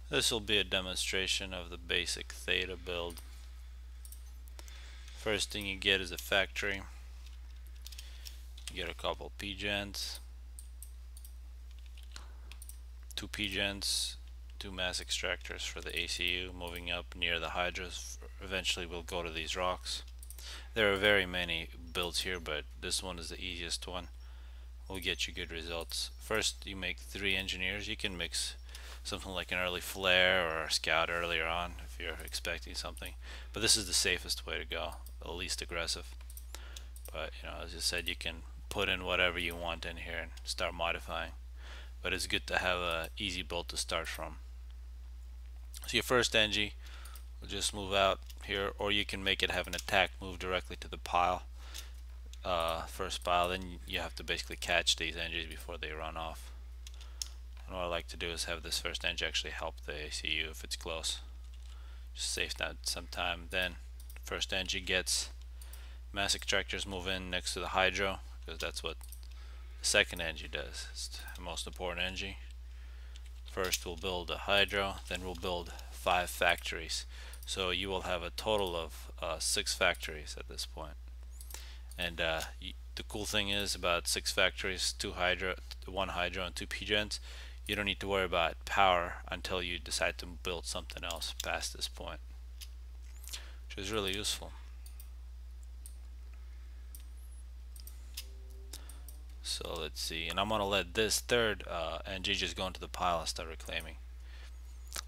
This will be a demonstration of the basic Theta build. First thing you get is a factory. You get a couple PGens, 2 PGens, 2 mass extractors for the ACU. Moving up near the hydras, eventually we'll go to these rocks. There are very many builds here, but this one is the easiest one. Will get you good results. First, you make 3 engineers. You can mix something like an early flare or a scout earlier on if you're expecting something, but this is the safest way to go, the least aggressive. But as I said, you can put in whatever you want in here and start modifying, but it's good to have a easy build to start from. So your first engie will just move out here, or you can make it have an attack move directly to the pile, first pile. Then you have to basically catch these engies before they run off. And what I like to do is have this first engie actually help the ACU if it's close. Just save that some time. Then first engie gets mass extractors, move in next to the hydro, because that's what the second engie does. It's the most important engie. First we'll build a hydro, then we'll build 5 factories. So you will have a total of 6 factories at this point. And the cool thing is about 6 factories, 1 hydro and 2 PGens, you don't need to worry about power until you decide to build something else past this point, which is really useful. So let's see, and I'm gonna let this third NG just go into the pile and start reclaiming.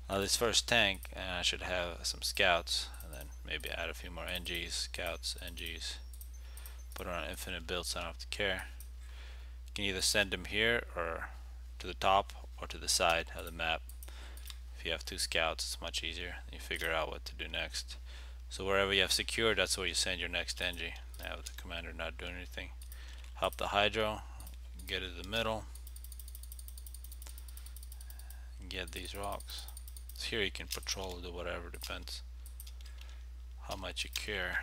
Now this first tank, I should have some scouts, and then maybe add a few more NGs, scouts, NGs. Put it on infinite build so I don't have to care. You can either send them here or to the top or to the side of the map. If you have 2 scouts, it's much easier. You figure out what to do next. So wherever you have secured, that's where you send your next NG. Now with the commander not doing anything, help the hydro, get it to the middle, and get these rocks. So here you can patrol, do whatever, depends how much you care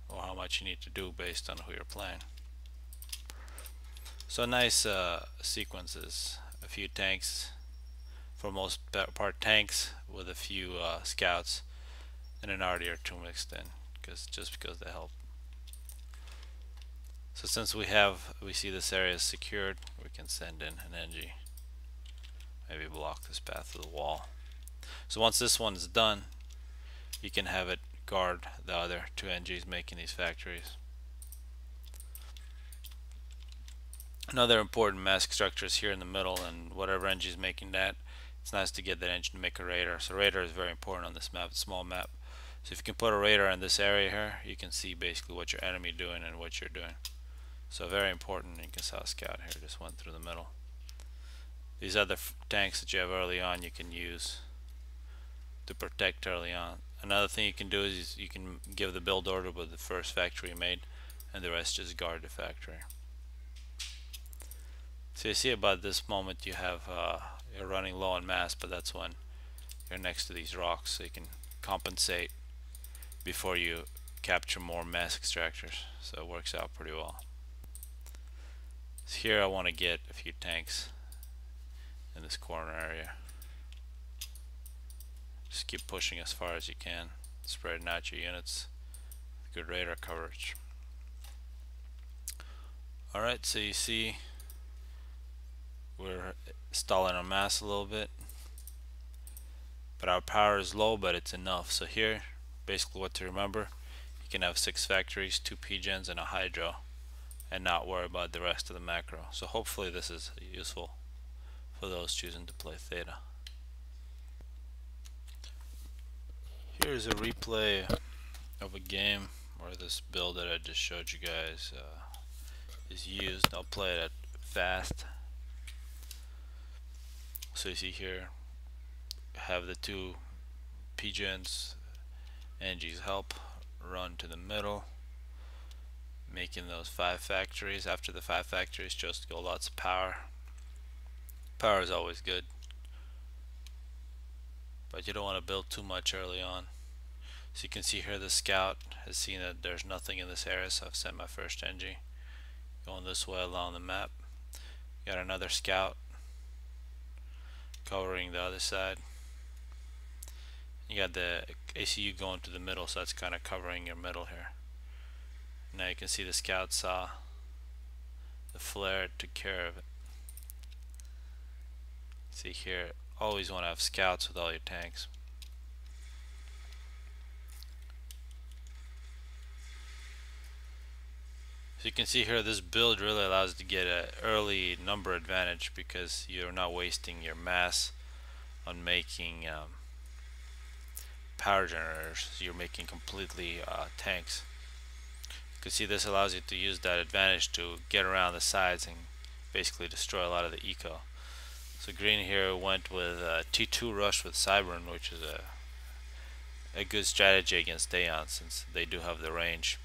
or how much you need to do based on who you're playing. So nice sequences, a few tanks, for most part tanks with a few scouts and an RD or 2 mixed in, just because they help. So since we see this area is secured, we can send in an NG, maybe block this path to the wall. So once this one's done, you can have it guard the other 2 NGs making these factories. Another important mask structure is here in the middle, and whatever NG is making that, it's nice to get that engine to make a radar. So radar is very important on this map, it's a small map. So if you can put a radar in this area here, you can see basically what your enemy doing and what you're doing. So very important. You can see a scout here just went through the middle. These other tanks that you have early on you can use to protect early on. Another thing you can do is you can give the build order with the first factory you made, and the rest just guard the factory. So you see about this moment you have you're running low on mass, but that's when you're next to these rocks, so you can compensate before you capture more mass extractors. So it works out pretty well. So here I want to get a few tanks in this corner area. Just keep pushing as far as you can, spreading out your units with good radar coverage. Alright, so you see we're stalling our mass a little bit, but our power is low, but it's enough. So here, basically what to remember, you can have 6 factories, 2 PGens and a hydro, and not worry about the rest of the macro. So hopefully this is useful for those choosing to play Theta. Here's a replay of a game where this build that I just showed you guys is used. I'll play it at fast. So you see here, have the 2 PGens, NG's help, run to the middle, making those 5 factories. After the 5 factories, just go lots of power. Power is always good, but you don't want to build too much early on. So you can see here the scout has seen that there's nothing in this area, so I've sent my first NG going this way along the map. Got another scout covering the other side. You got the ACU going to the middle, so that's kind of covering your middle here. Now you can see the scout saw, the flare took care of it. See here, always want to have scouts with all your tanks. So you can see here, this build really allows you to get an early number advantage because you're not wasting your mass on making power generators. You're making completely tanks. You can see this allows you to use that advantage to get around the sides and basically destroy a lot of the eco. So green here went with T2 rush with Cybern, which is a good strategy against Daeon since they do have the range.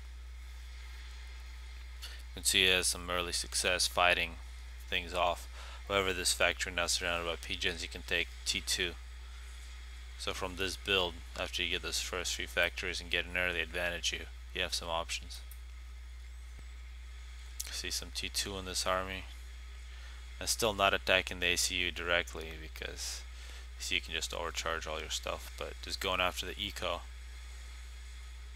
You can see he has some early success fighting things off. However, this factory now surrounded by PGens, you can take T2. So from this build, after you get those first 3 factories and get an early advantage, you have some options. See some T2 in this army. And still not attacking the ACU directly because you can just overcharge all your stuff, but just going after the eco.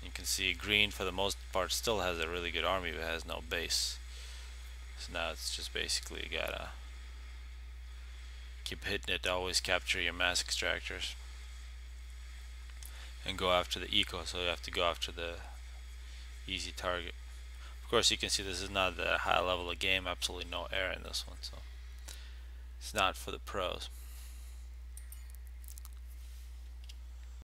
You can see green for the most part still has a really good army but has no base. So now it's just basically gotta keep hitting it to always capture your mass extractors and go after the eco, so you have to go after the easy target. Of course, you can see this is not the high level of game, absolutely no air in this one, so it's not for the pros.